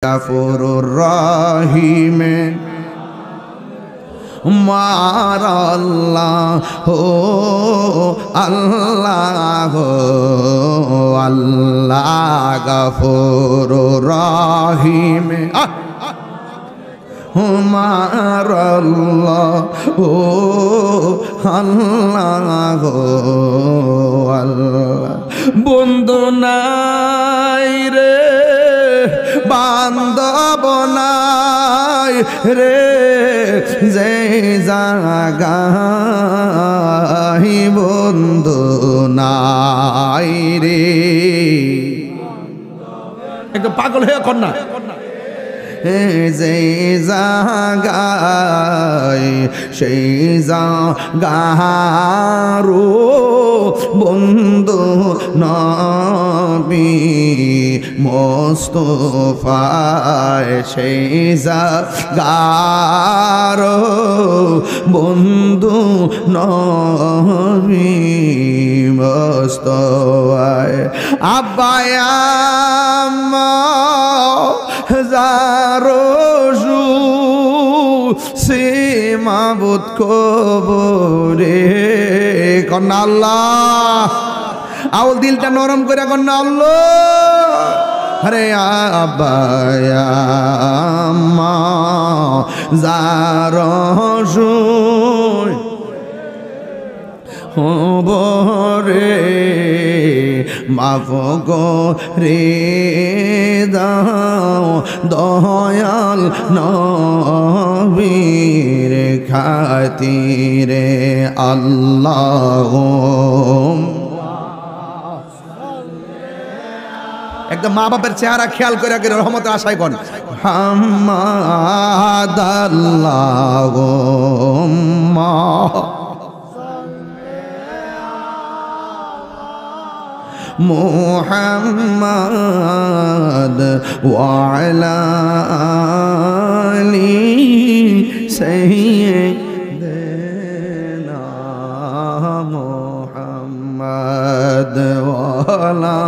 গফুরুর রহিম মার আল্লাহ আল্লাহ আল্লাহ গফুরুর রহিম মার আল্লাহ আল্লাহ আল্লাহ বন্ধু নাই রে বান্ধব নাই রে যে জাগাই বন্ধু নাই রে একদম পাগল হয়ে কন্যা যে জাগায় সেই জাগারো বন্ধু নবী মোস্তফায় সেই জাগারো বন্ধু নবী মোস্তফায় আব্বায়া জারজু সীমাবুত কবরে কন্যা আল্লাহ আউল দিলটা নরম করে কন্যা আল্লাহ হরে আব্বায়া মা জারজু বরে মাফ করে দাও দয়াল নবীর খাতিরে আল্লাহ একদম মা বাপের চেহারা খেয়াল করে রহমতের আশায় কোন হাম্মাদ আল্লাহুম্মা মুহাম্মাদ ওয়া আলা আলি সাইয়্যিদিনা মুহাম্মাদ ওয়া আলা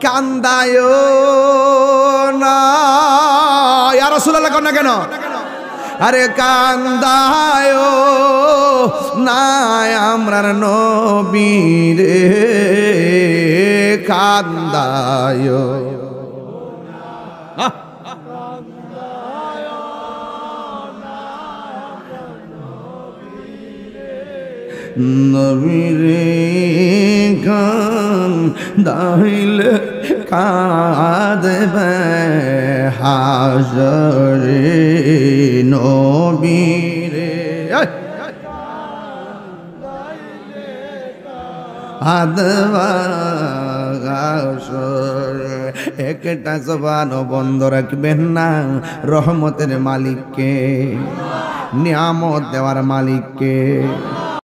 কান্দায়ো না ইয়া রাসূলুল্লাহ কোন না কেন আরে কান্দায় না আমরার নবী রে কান্দায় নবী রে কান্দাইলে কাঁদবে হাজরে নবী রে একটা জবান বন্ধ রাখবেন না রহমতের মালিককে নিয়ামত দেওয়ার মালিককে